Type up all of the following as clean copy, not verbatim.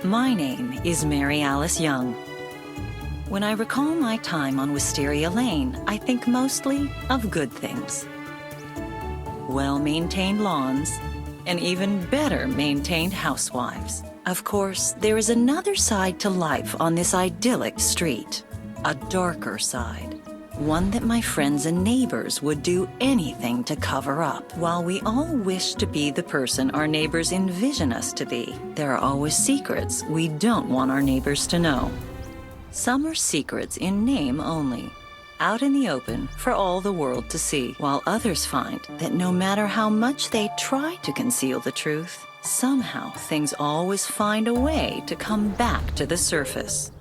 My name is Mary Alice Young. When I recall my time on Wisteria Lane, I think mostly of good things. Well-maintained lawns, and even better maintained housewives. Of course, there is another side to life on this idyllic street. A darker side. One that my friends and neighbors would do anything to cover up. While we all wish to be the person our neighbors envision us to be, there are always secrets we don't want our neighbors to know. Some are secrets in name only, out in the open for all the world to see, while others find that no matter how much they try to conceal the truth, somehow things always find a way to come back to the surface.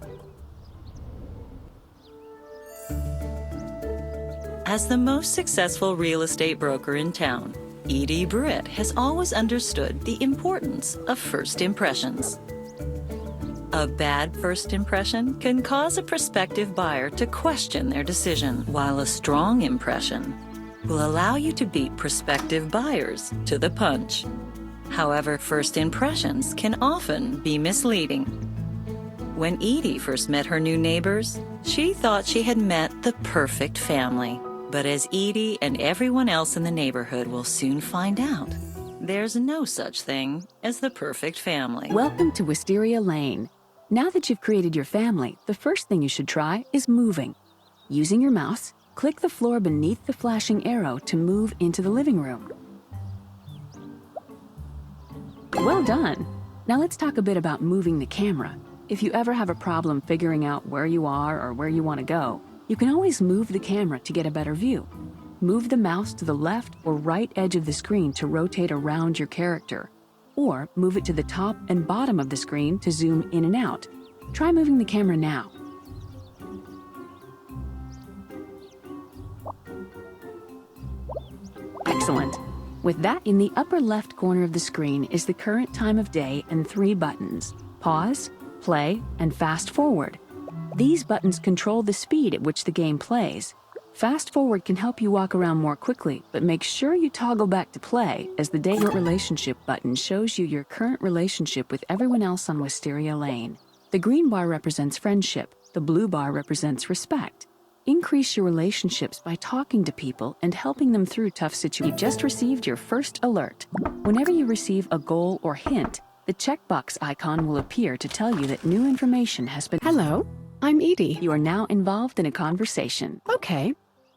As the most successful real estate broker in town, Edie Britt has always understood the importance of first impressions. A bad first impression can cause a prospective buyer to question their decision, while a strong impression will allow you to beat prospective buyers to the punch. However, first impressions can often be misleading. When Edie first met her new neighbors, she thought she had met the perfect family. But as Edie and everyone else in the neighborhood will soon find out, there's no such thing as the perfect family. Welcome to Wisteria Lane. Now that you've created your family, the first thing you should try is moving. Using your mouse, click the floor beneath the flashing arrow to move into the living room. Well done. Now let's talk a bit about moving the camera. If you ever have a problem figuring out where you are or where you want to go, you can always move the camera to get a better view. Move the mouse to the left or right edge of the screen to rotate around your character, or move it to the top and bottom of the screen to zoom in and out. Try moving the camera now. Excellent. With that, in the upper left corner of the screen is the current time of day and 3 buttons: pause, play, and fast forward. These buttons control the speed at which the game plays. Fast forward can help you walk around more quickly, but make sure you toggle back to play, as the Date Your Relationship button shows you your current relationship with everyone else on Wisteria Lane. The green bar represents friendship, the blue bar represents respect. Increase your relationships by talking to people and helping them through tough situations. You've just received your first alert. Whenever you receive a goal or hint, the checkbox icon will appear to tell you that new information has been... Hello, I'm Edie. You are now involved in a conversation. Okay.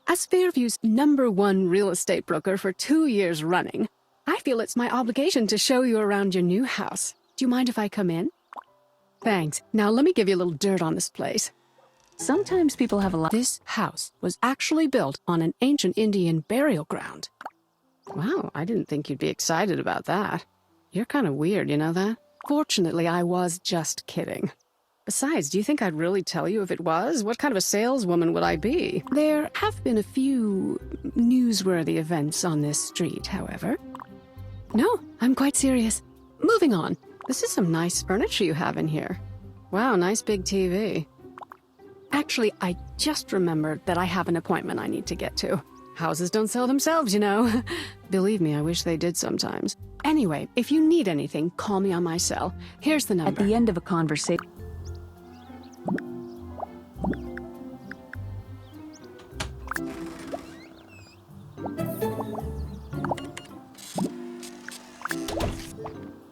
As Fairview's #1 real estate broker for 2 years running, I feel it's my obligation to show you around your new house. Do you mind if I come in? Thanks. Now let me give you a little dirt on this place. Sometimes people have a lot... This house was actually built on an ancient Indian burial ground. Wow, I didn't think you'd be excited about that. You're kind of weird, you know that? Fortunately, I was just kidding. Besides, do you think I'd really tell you if it was? What kind of a saleswoman would I be? There have been a few newsworthy events on this street, however. No, I'm quite serious. Moving on. This is some nice furniture you have in here. Wow, nice big TV. Actually, I just remembered that I have an appointment I need to get to. Houses don't sell themselves, you know. Believe me, I wish they did sometimes. Anyway, if you need anything, call me on my cell. Here's the number. At the end of a conversation...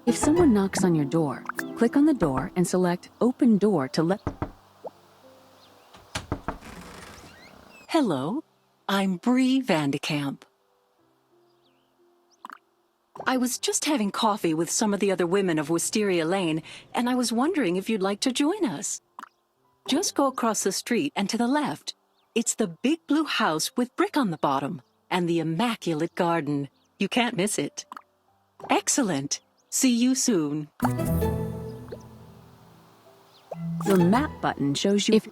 If someone knocks on your door, click on the door and select Open Door to let... Hello, I'm Bree Vandekamp. I was just having coffee with some of the other women of Wisteria Lane, and I was wondering if you'd like to join us. Just go across the street and to the left. It's the big blue house with brick on the bottom and the immaculate garden. You can't miss it. Excellent. See you soon. The map button shows you if...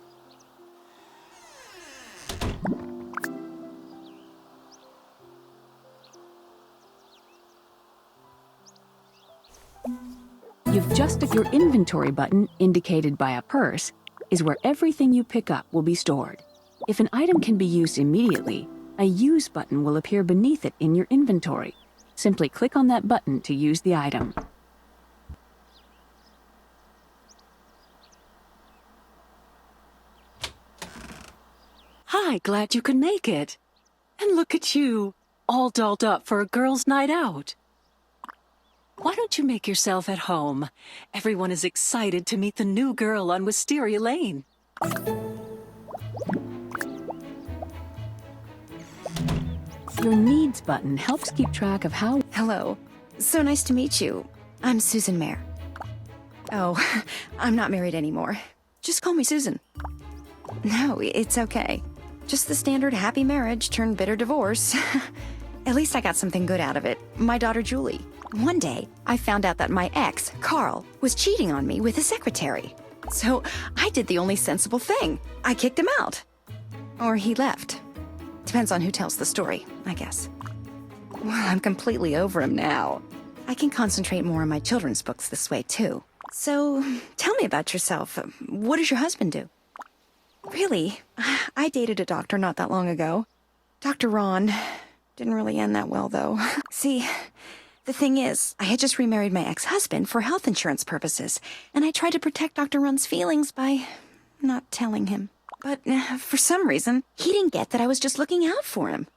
You've just... Your inventory button, indicated by a purse, is where everything you pick up will be stored. If an item can be used immediately, a Use button will appear beneath it in your inventory. Simply click on that button to use the item. my, glad you could make it. And look at you, all dolled up for a girls' night out. Why don't you make yourself at home? Everyone is excited to meet the new girl on Wisteria Lane. Your needs button helps keep track of how... Hello. So nice to meet you. I'm Susan Mayer. Oh, I'm not married anymore. Just call me Susan. No, it's okay. Just the standard happy marriage turned bitter divorce. At least I got something good out of it. My daughter, Julie. One day, I found out that my ex, Carl, was cheating on me with his secretary. So I did the only sensible thing. I kicked him out. Or he left. Depends on who tells the story, I guess. Well, I'm completely over him now. I can concentrate more on my children's books this way, too. So, tell me about yourself. What does your husband do? Really? I dated a doctor not that long ago. Dr. Ron. Didn't really end that well, though. See, the thing is, I had just remarried my ex-husband for health insurance purposes, and I tried to protect Dr. Ron's feelings by not telling him. But for some reason, he didn't get that I was just looking out for him.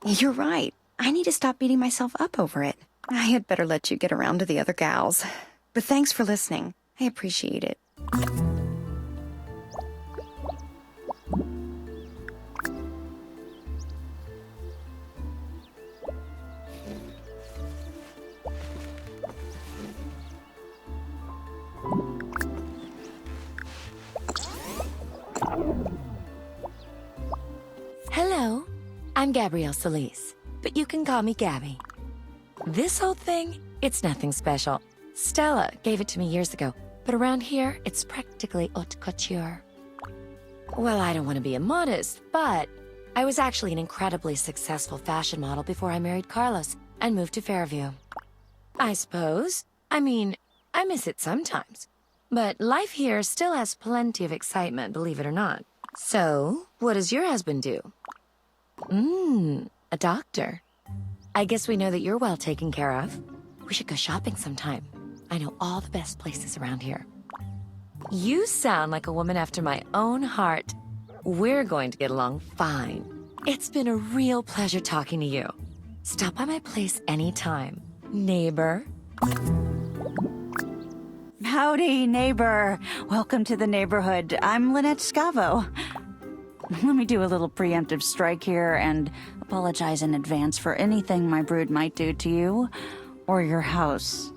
You're right. I need to stop beating myself up over it. I had better let you get around to the other gals. But thanks for listening. I appreciate it. Hello, I'm Gabrielle Solis, but you can call me Gabby. This whole thing, it's nothing special. Stella gave it to me years ago, but around here, it's practically haute couture. Well, I don't want to be immodest, but I was actually an incredibly successful fashion model before I married Carlos and moved to Fairview. I suppose. I mean, I miss it sometimes. But life here still has plenty of excitement, believe it or not. So, what does your husband do? A doctor. I guess we know that you're well taken care of. We should go shopping sometime. I know all the best places around here. You sound like a woman after my own heart. We're going to get along fine. It's been a real pleasure talking to you. Stop by my place anytime, neighbor. Howdy, neighbor. Welcome to the neighborhood. I'm Lynette Scavo. Let me do a little preemptive strike here and apologize in advance for anything my brood might do to you or your house.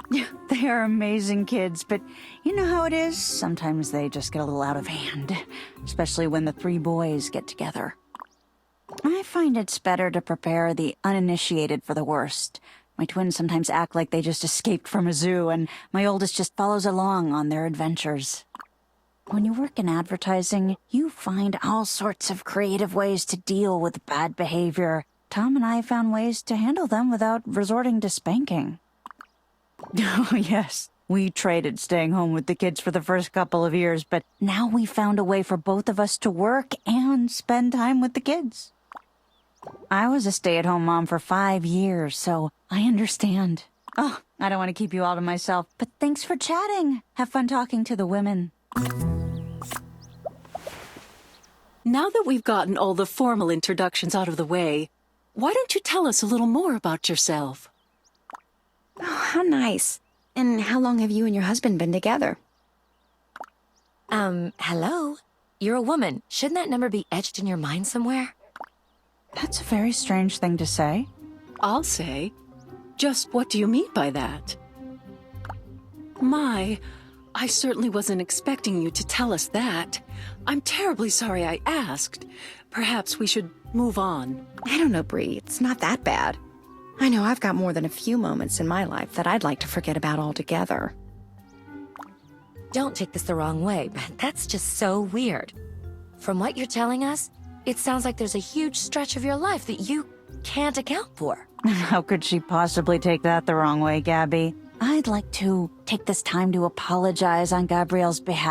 They are amazing kids, but you know how it is? Sometimes they just get a little out of hand, especially when the three boys get together. I find it's better to prepare the uninitiated for the worst. My twins sometimes act like they just escaped from a zoo, and my oldest just follows along on their adventures. When you work in advertising, you find all sorts of creative ways to deal with bad behavior. Tom and I found ways to handle them without resorting to spanking. Oh, yes. We traded staying home with the kids for the first couple of years, but now we found a way for both of us to work and spend time with the kids. I was a stay-at-home mom for 5 years, so I understand. Oh, I don't want to keep you all to myself, but thanks for chatting. Have fun talking to the women. Now that we've gotten all the formal introductions out of the way, why don't you tell us a little more about yourself? Oh, how nice. And how long have you and your husband been together? Hello? You're a woman. Shouldn't that number be etched in your mind somewhere? That's a very strange thing to say. I'll say. Just what do you mean by that? My, I certainly wasn't expecting you to tell us that. I'm terribly sorry I asked. Perhaps we should move on. I don't know, Bree. It's not that bad. I know I've got more than a few moments in my life that I'd like to forget about altogether. Don't take this the wrong way, but that's just so weird. From what you're telling us, it sounds like there's a huge stretch of your life that you can't account for. How could she possibly take that the wrong way, Gabby? I'd like to take this time to apologize on Gabrielle's behalf.